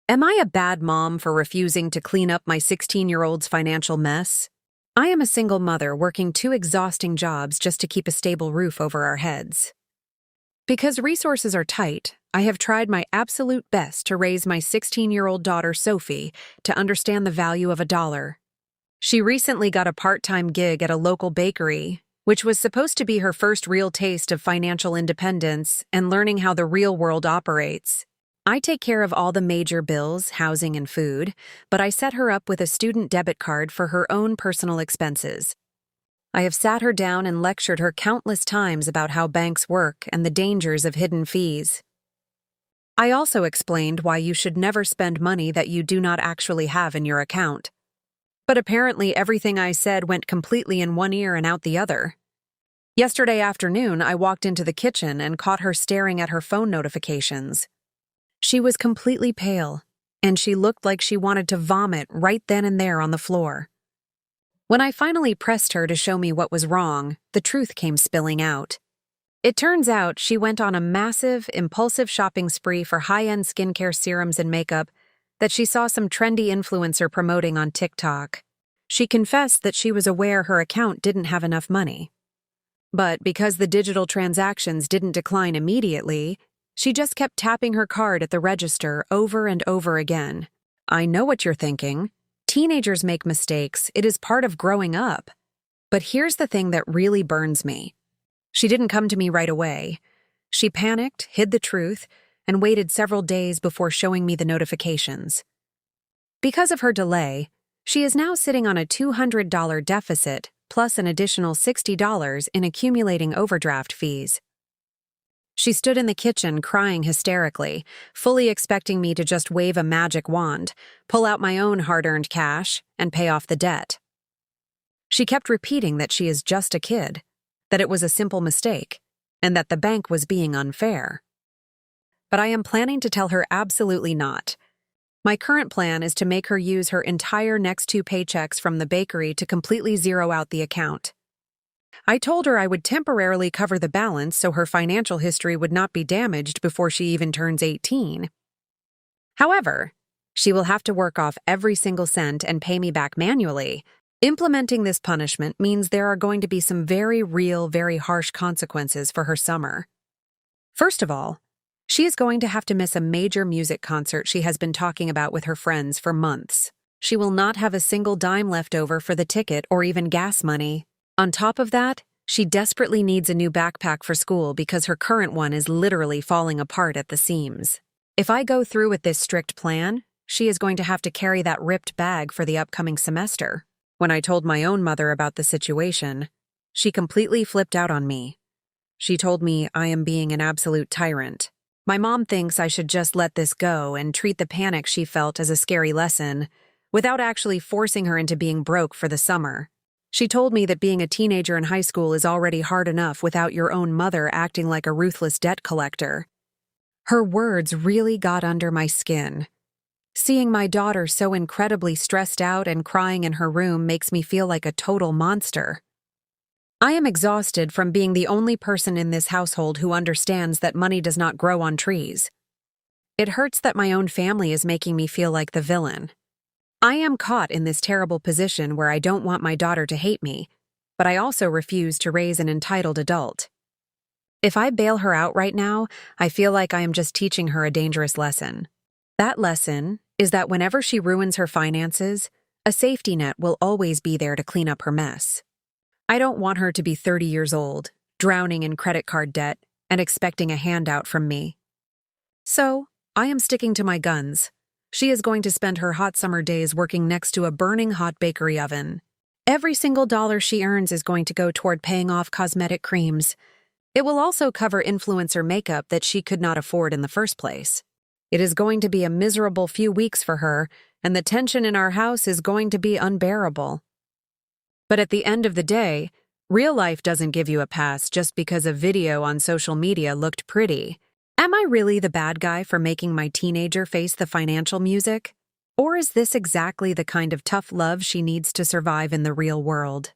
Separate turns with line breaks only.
Am I a bad mom for refusing to clean up my 16-year-old's financial mess? I am a single mother working two exhausting jobs just to keep a stable roof over our heads. Because resources are tight, I have tried my absolute best to raise my 16-year-old daughter, Sophie, to understand the value of a dollar. She recently got a part-time gig at a local bakery, which was supposed to be her first real taste of financial independence and learning how the real world operates. I take care of all the major bills, housing and food, but I set her up with a student debit card for her own personal expenses. I have sat her down and lectured her countless times about how banks work and the dangers of hidden fees. I also explained why you should never spend money that you do not actually have in your account. But apparently everything I said went completely in one ear and out the other. Yesterday afternoon, I walked into the kitchen and caught her staring at her phone notifications. She was completely pale, and she looked like she wanted to vomit right then and there on the floor. When I finally pressed her to show me what was wrong, the truth came spilling out. It turns out she went on a massive, impulsive shopping spree for high-end skincare serums and makeup that she saw some trendy influencer promoting on TikTok. She confessed that she was aware her account didn't have enough money. But because the digital transactions didn't decline immediately, she just kept tapping her card at the register over and over again. I know what you're thinking. Teenagers make mistakes. It is part of growing up. But here's the thing that really burns me. She didn't come to me right away. She panicked, hid the truth, and waited several days before showing me the notifications. Because of her delay, she is now sitting on a $200 deficit plus an additional $60 in accumulating overdraft fees. She stood in the kitchen crying hysterically, fully expecting me to just wave a magic wand, pull out my own hard-earned cash, and pay off the debt. She kept repeating that she is just a kid, that it was a simple mistake, and that the bank was being unfair. But I am planning to tell her absolutely not. My current plan is to make her use her entire next 2 paychecks from the bakery to completely zero out the account. I told her I would temporarily cover the balance so her financial history would not be damaged before she even turns 18. However, she will have to work off every single cent and pay me back manually. Implementing this punishment means there are going to be some very real, very harsh consequences for her summer. First of all, she is going to have to miss a major music concert she has been talking about with her friends for months. She will not have a single dime left over for the ticket or even gas money. On top of that, she desperately needs a new backpack for school because her current one is literally falling apart at the seams. If I go through with this strict plan, she is going to have to carry that ripped bag for the upcoming semester. When I told my own mother about the situation, she completely flipped out on me. She told me I am being an absolute tyrant. My mom thinks I should just let this go and treat the panic she felt as a scary lesson, without actually forcing her into being broke for the summer. She told me that being a teenager in high school is already hard enough without your own mother acting like a ruthless debt collector. Her words really got under my skin. Seeing my daughter so incredibly stressed out and crying in her room makes me feel like a total monster. I am exhausted from being the only person in this household who understands that money does not grow on trees. It hurts that my own family is making me feel like the villain. I am caught in this terrible position where I don't want my daughter to hate me, but I also refuse to raise an entitled adult. If I bail her out right now, I feel like I am just teaching her a dangerous lesson. That lesson is that whenever she ruins her finances, a safety net will always be there to clean up her mess. I don't want her to be 30 years old, drowning in credit card debt, and expecting a handout from me. So, I am sticking to my guns. She is going to spend her hot summer days working next to a burning hot bakery oven. Every single dollar she earns is going to go toward paying off cosmetic creams. It will also cover influencer makeup that she could not afford in the first place. It is going to be a miserable few weeks for her, and the tension in our house is going to be unbearable. But at the end of the day, real life doesn't give you a pass just because a video on social media looked pretty. Am I really the bad guy for making my teenager face the financial music? Or is this exactly the kind of tough love she needs to survive in the real world?